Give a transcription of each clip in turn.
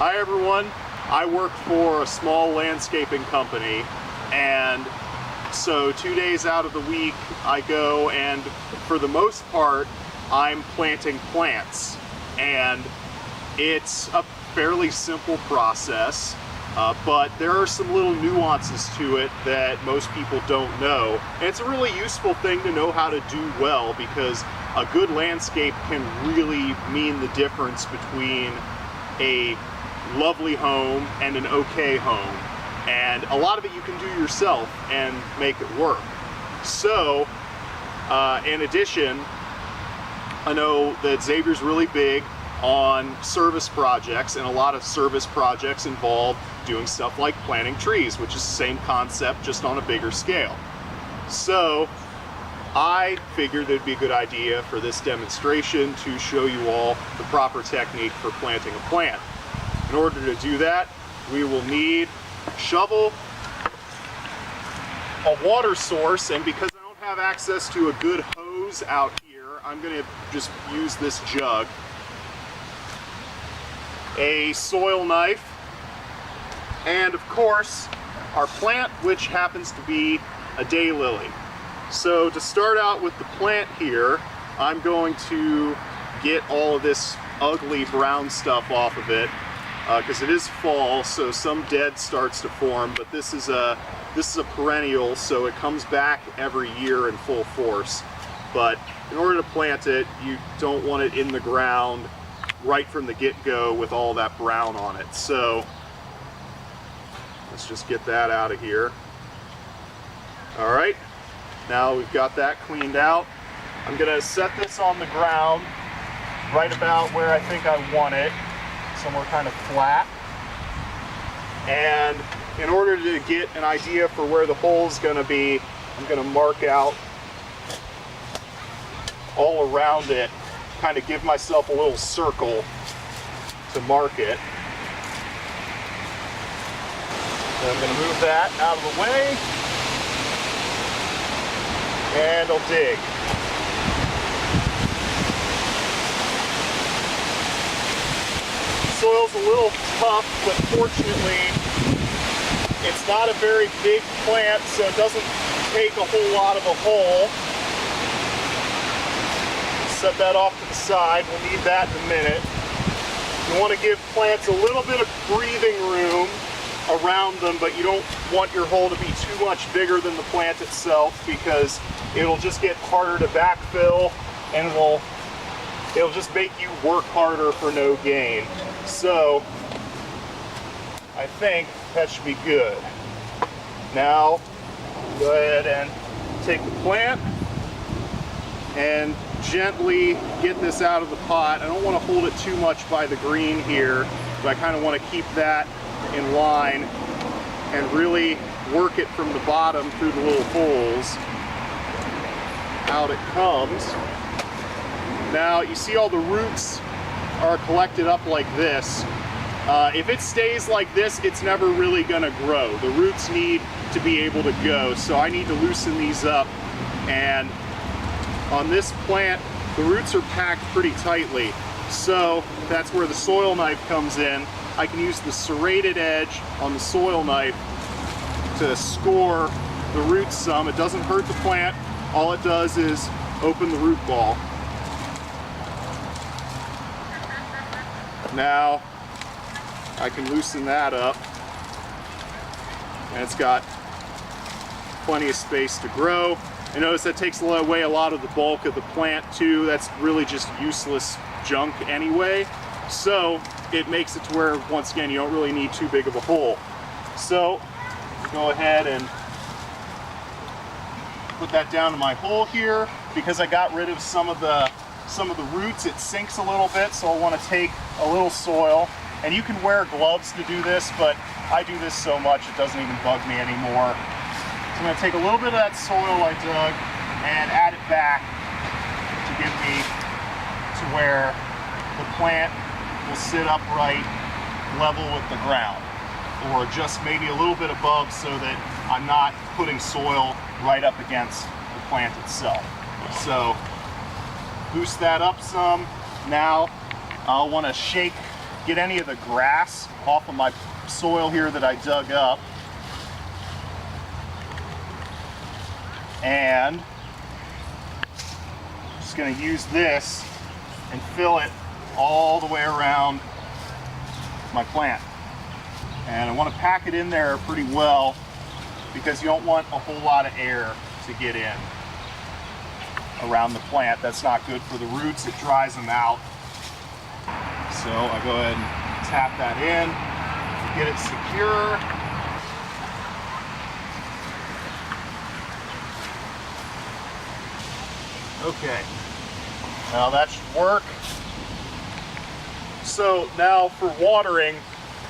Hi everyone, I work for a small landscaping company, and so 2 days out of the week I go, and for the most part I'm planting plants, and it's a fairly simple process, but there are some little nuances to it that most people don't know, and it's a really useful thing to know how to do well, because a good landscape can really mean the difference between a lovely home and an okay home, and a lot of it you can do yourself and make it work. So in addition, I know that Xavier's really big on service projects, and a lot of service projects involve doing stuff like planting trees, which is the same concept just on a bigger scale. So I figured it'd be a good idea for this demonstration to show you all the proper technique for planting a plant. In order to do that, we will need a shovel, a water source, and because I don't have access to a good hose out here, I'm going to just use this jug, a soil knife, and of course our plant, which happens to be a daylily. So to start out with the plant here, I'm going to get all of this ugly brown stuff off of it, because it is fall, so some dead starts to form, but this is a perennial, so it comes back every year in full force. But in order to plant it, you don't want it in the ground right from the get-go with all that brown on it. So let's just get that out of here. All right, now we've got that cleaned out. I'm gonna set this on the ground right about where I think I want it, somewhere kind of flat. And in order to get an idea for where the hole is going to be, I'm going to mark out all around it, kind of give myself a little circle to mark it. And I'm going to move that out of the way, and I'll dig. The soil's a little tough, but fortunately it's not a very big plant, so it doesn't take a whole lot of a hole. Set that off to the side, we'll need that in a minute. You want to give plants a little bit of breathing room around them, but you don't want your hole to be too much bigger than the plant itself, because it'll just get harder to backfill, and it'll just make you work harder for no gain. So I think that should be good. Now go ahead and take the plant and gently get this out of the pot. I don't want to hold it too much by the green here, but I kind of want to keep that in line and really work it from the bottom through the little holes. Out it comes. Now you see all the roots are collected up like this. If it stays like this, it's never really going to grow. The roots need to be able to go, so I need to loosen these up. And on this plant, the roots are packed pretty tightly, so that's where the soil knife comes in. I can use the serrated edge on the soil knife to score the roots some. It doesn't hurt the plant. All it does is open the root ball. Now I can loosen that up, and it's got plenty of space to grow. And notice that takes away a lot of the bulk of the plant too. That's really just useless junk anyway. So it makes it to where, once again, you don't really need too big of a hole. So go ahead and put that down to my hole here. Because I got rid of some of the roots, it sinks a little bit, so I want to take a little soil. And you can wear gloves to do this, but I do this so much it doesn't even bug me anymore. So I'm going to take a little bit of that soil I dug and add it back to get me to where the plant will sit upright, level with the ground, or just maybe a little bit above, so that I'm not putting soil right up against the plant itself. So boost that up some. Now I'll want to shake get any of the grass off of my soil here that I dug up. And just going to use this and fill it all the way around my plant. And I want to pack it in there pretty well because you don't want a whole lot of air to get in around the plant. That's not good for the roots. It dries them out. So I go ahead and tap that in, get it secure. Okay, now that should work. So now for watering,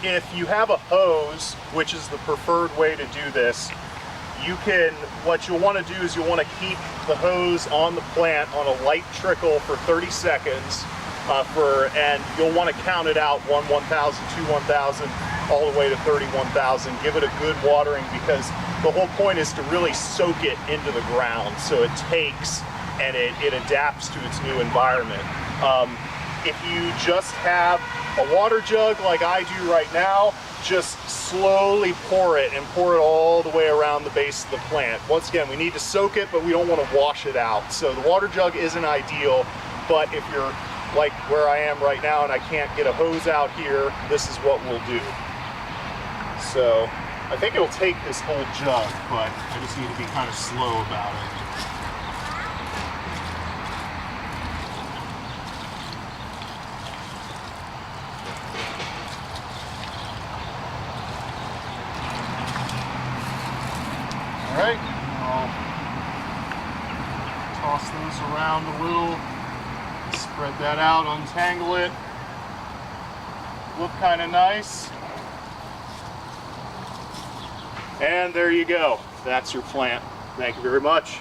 if you have a hose, which is the preferred way to do this, what you'll want to do is you'll want to keep the hose on the plant on a light trickle for 30 seconds, and you'll want to count it out 1,000, 1,000, all the way to 31,000. Give it a good watering because the whole point is to really soak it into the ground so it takes and it adapts to its new environment. If you just have a water jug like I do right now, just slowly pour it and pour it all the way around the base of the plant. Once again, we need to soak it, but we don't want to wash it out. So the water jug isn't ideal, but if you're like where I am right now and I can't get a hose out here, this is what we'll do. So I think it'll take this whole jug, but I just need to be kind of slow about it. All right, I'll toss those around a little, spread that out, untangle it, look kind of nice. And there you go, that's your plant. Thank you very much.